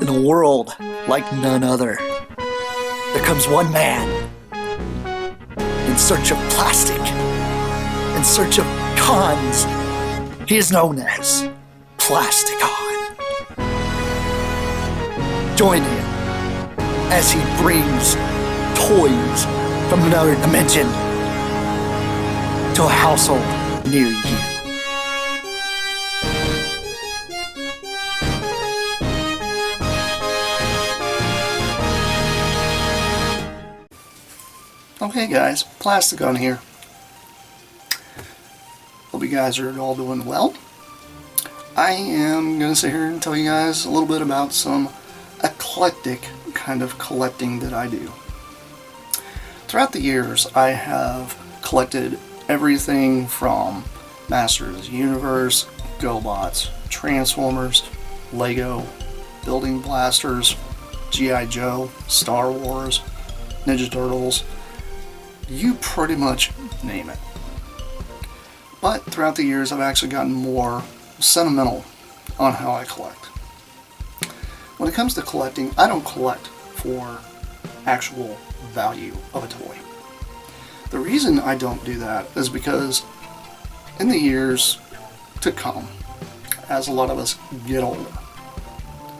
In a world like none other, there comes one man in search of plastic, in search of cons. He is known as Plasticon. Join him as he brings toys from another dimension to a household near you. Okay guys, Plasticon here. Hope you guys are all doing well. I am going to sit here and tell you guys a little bit about some eclectic kind of collecting that I do. Throughout the years, I have collected everything from Masters of the Universe, GoBots, Transformers, Lego, Building Blasters, G.I. Joe, Star Wars, Ninja Turtles, you pretty much name it. But throughout the years, I've actually gotten more sentimental on how I collect. When it comes to collecting, I don't collect for actual value of a toy. The reason I don't do that is because in the years to come, as a lot of us get older,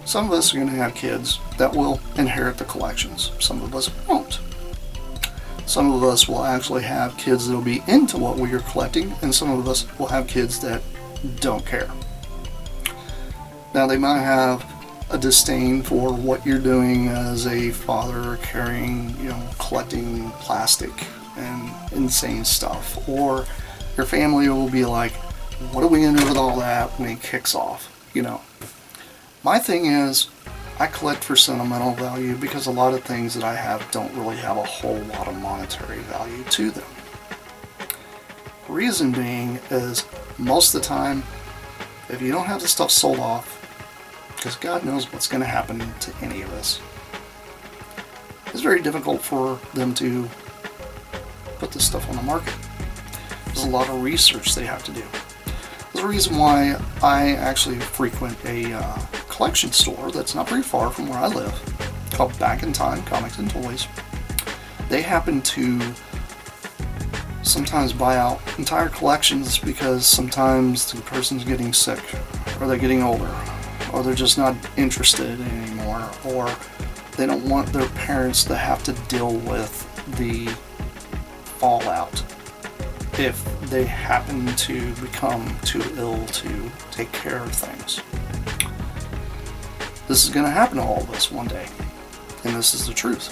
some of us are going to have kids that will inherit the collections. Some of us won't. Some of us will actually have kids that will be into what we are collecting, and some of us will have kids that don't care. Now, they might have a disdain for what you're doing as a father, carrying, collecting plastic and insane stuff. Or your family will be like, what are we going to do with all that when it kicks off? My thing is, I collect for sentimental value because a lot of things that I have don't really have a whole lot of monetary value to them. Reason being is, most of the time, if you don't have the stuff sold off, because God knows what's going to happen to any of us, it's very difficult for them to put this stuff on the market. There's a lot of research they have to do. There's a reason why I actually frequent a collection store that's not very far from where I live, called Back in Time Comics and Toys. They happen to sometimes buy out entire collections because sometimes the person's getting sick, or they're getting older, or they're just not interested anymore, or they don't want their parents to have to deal with the fallout if they happen to become too ill to take care of things. This is going to happen to all of us one day, and this is the truth.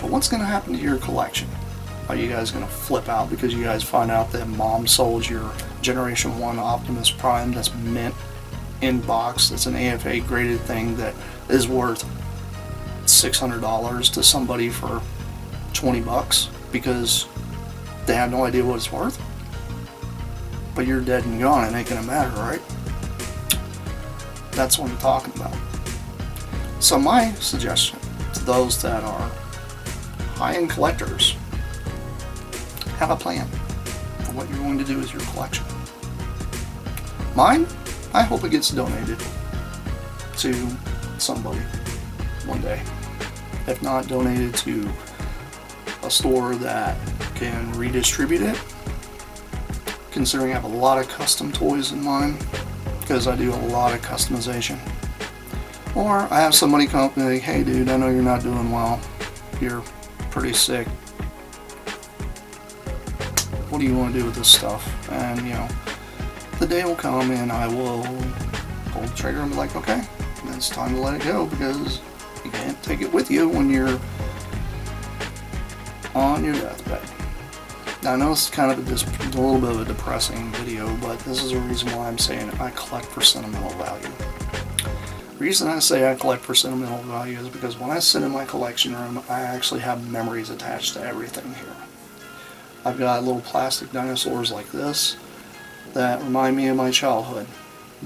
But what's going to happen to your collection? Are you guys going to flip out because you guys find out that mom sold your Generation 1 Optimus Prime that's mint in box, that's an AFA graded thing that is worth $600 to somebody for 20 bucks because they have no idea what it's worth? But you're dead and gone, and it ain't going to matter, right? That's what I'm talking about. So my suggestion to those that are high-end collectors, have a plan for what you're going to do with your collection. Mine, I hope it gets donated to somebody one day. If not, donated to a store that can redistribute it, considering I have a lot of custom toys in mine, because I do a lot of customization. Or I have somebody come up and say, hey dude, I know you're not doing well, you're pretty sick, what do you want to do with this stuff? And the day will come and I will pull the trigger and be like, okay, it's time to let it go, because you can't take it with you when you're on your deathbed. Now, I know it's kind of a little bit of a depressing video, but this is the reason why I'm saying I collect for sentimental value. The reason I say I collect for sentimental value is because when I sit in my collection room, I actually have memories attached to everything here. I've got little plastic dinosaurs like this that remind me of my childhood,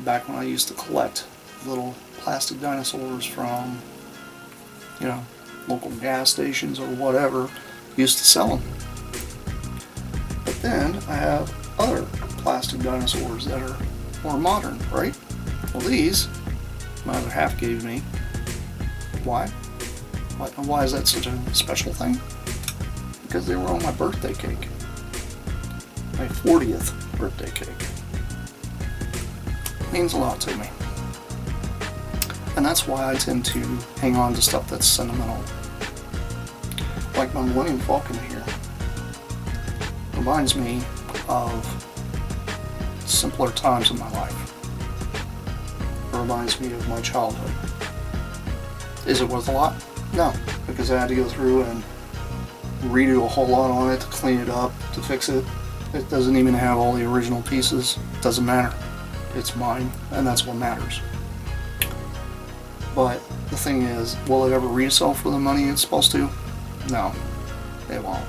back when I used to collect little plastic dinosaurs from, local gas stations or whatever used to sell them. But then I have other plastic dinosaurs that are more modern, right? Well, these my other half gave me. Why? Why is that such a special thing? Because they were on my birthday cake. My 40th birthday cake. It means a lot to me. And that's why I tend to hang on to stuff that's sentimental. Like my Millennium Falcon here. Reminds me of simpler times in my life. It reminds me of my childhood. Is it worth a lot? No, because I had to go through and redo a whole lot on it to clean it up, to fix it. It doesn't even have all the original pieces. It doesn't matter. It's mine, and that's what matters. But the thing is, will it ever resell for the money it's supposed to? No, it won't.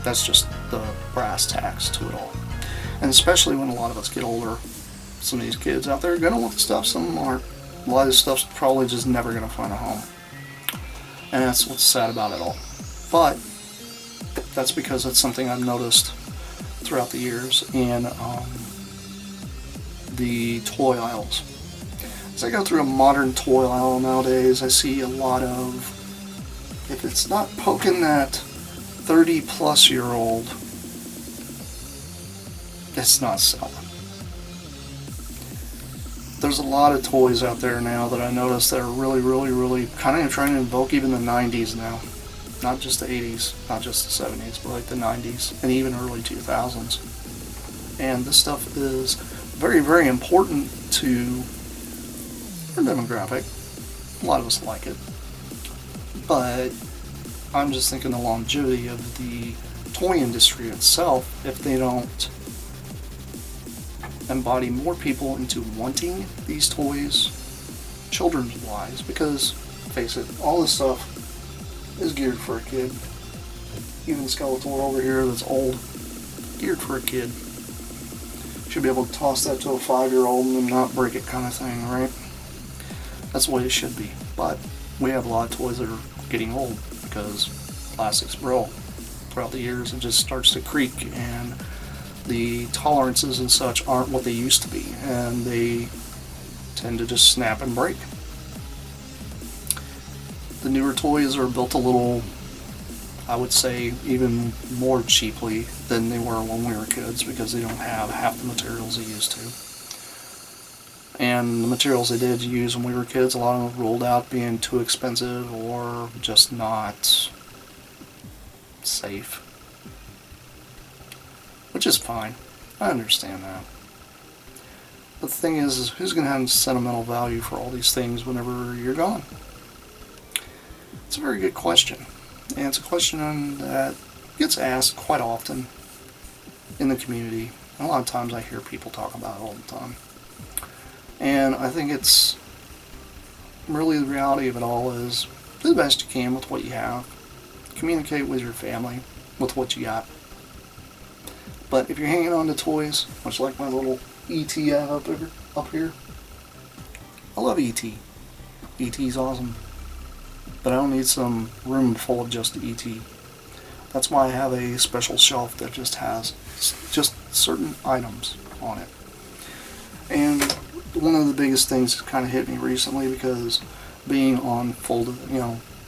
That's just the brass tacks to it all. And especially when a lot of us get older, some of these kids out there are going to want the stuff, some of them aren't. A lot of this stuff's probably just never going to find a home. And that's what's sad about it all. But that's because it's something I've noticed throughout the years in the toy aisles. As I go through a modern toy aisle nowadays, I see a lot of, if it's not poking that 30-plus-year-old, it's not selling. There's a lot of toys out there now that I notice that are really kind of trying to invoke even the 90s now. Not just the 80s, not just the 70s, but like the 90s and even early 2000s. And this stuff is very important to our demographic. A lot of us like it. But I'm just thinking the longevity of the toy industry itself, if they don't embody more people into wanting these toys, children's wise, because face it, all this stuff is geared for a kid. Even Skeletor over here that's old, geared for a kid. Should be able to toss that to a 5-year-old and not break it, kind of thing, right? That's the way it should be. But we have a lot of toys that are getting old because plastics brittle. Throughout the years it just starts to creak, and the tolerances and such aren't what they used to be, and they tend to just snap and break. The newer toys are built a little, I would say, even more cheaply than they were when we were kids, because they don't have half the materials they used to. And the materials they did use when we were kids, a lot of them ruled out being too expensive or just not safe. Which is fine. I understand that. But the thing is who's going to have sentimental value for all these things whenever you're gone? It's a very good question. And it's a question that gets asked quite often in the community. And a lot of times I hear people talk about it all the time. And I think it's really the reality of it all is do the best you can with what you have. Communicate with your family with what you got. But if you're hanging on to toys, much like my little E.T. I have up here, I love E.T. E.T.'s awesome. But I don't need some room full of just E.T. That's why I have a special shelf that just has just certain items on it. And one of the biggest things that kind of hit me recently, because being on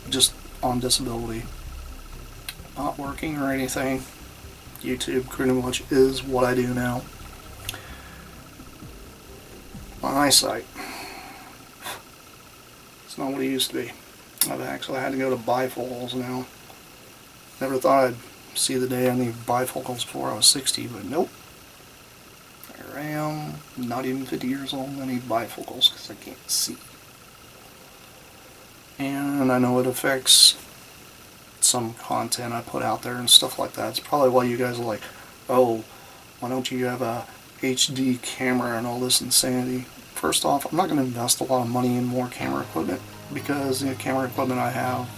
just on disability, not working or anything, YouTube pretty much is what I do now. My eyesight, it's not what it used to be. I've actually had to go to bifocals now. Never thought I'd see the day I need bifocals before I was 60, but nope. Here I am, not even 50 years old, and I need bifocals because I can't see. And I know it affects some content I put out there and stuff like that. It's probably why you guys are like, oh, why don't you have a HD camera and all this insanity? First off, I'm not going to invest a lot of money in more camera equipment, because the camera equipment I have,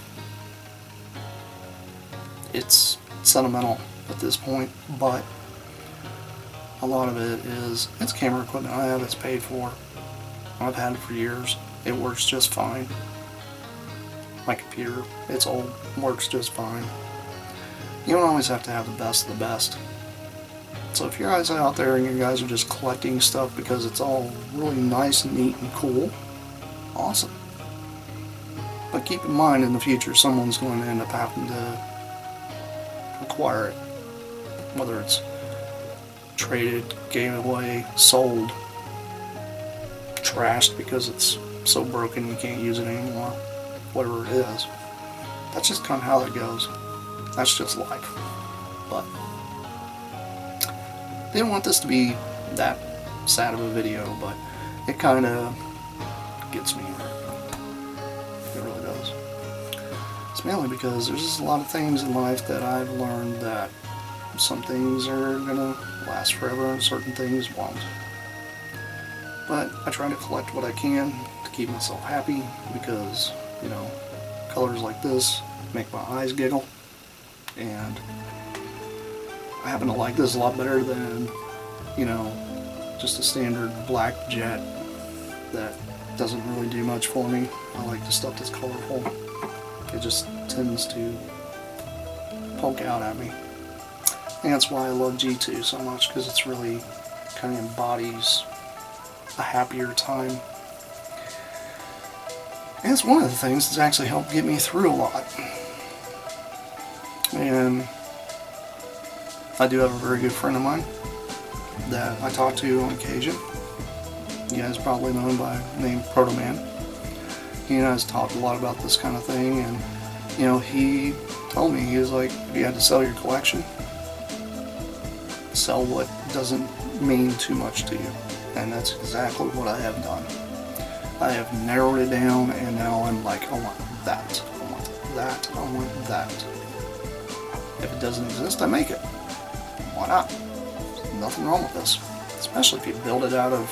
it's sentimental at this point, but a lot of it is, it's camera equipment I have, it's paid for. I've had it for years. It works just fine. My computer, it's old, works just fine. You don't always have to have the best of the best. So if you guys are out there and you guys are just collecting stuff because it's all really nice and neat and cool, awesome. But keep in mind, in the future, someone's going to end up having to acquire it. Whether it's traded, gave away, sold, trashed because it's so broken you can't use it anymore, whatever it is. That's just kind of how that goes. That's just life. But didn't want this to be that sad of a video, but it kind of gets me. It really does. It's mainly because there's just a lot of things in life that I've learned that some things are gonna last forever and certain things won't. But I try to collect what I can to keep myself happy because, you know, colors like this make my eyes giggle, and I happen to like this a lot better than, you know, just a standard black jet that doesn't really do much for me. I like the stuff that's colorful. It just tends to poke out at me. And that's why I love G2 so much, because it's really kind of embodies a happier time. And it's one of the things that's actually helped get me through a lot. And I do have a very good friend of mine that I talk to on occasion. You guys probably know him by the name Proto Man. He and I has talked a lot about this kind of thing, and you know, he told me, he was like, if you had to sell your collection, sell what doesn't mean too much to you. And that's exactly what I have done. I have narrowed it down, and now I'm like, I want that, I want that, I want that. If it doesn't exist, I make it. Why not? There's nothing wrong with this. Especially if you build it out of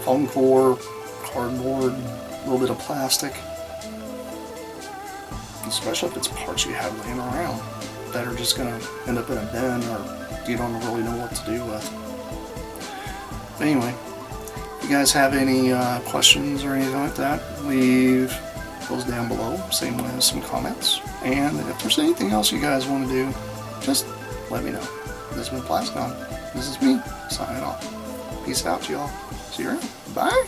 foam core, cardboard, a little bit of plastic. Especially if it's parts you have laying around that are just going to end up in a bin or you don't really know what to do with. But anyway, if you guys have any questions or anything like that, leave those down below. Same way as some comments. And if there's anything else you guys want to do, just let me know. This has been Plasticon. This is me, signing off. Peace out, y'all. See you around. Bye.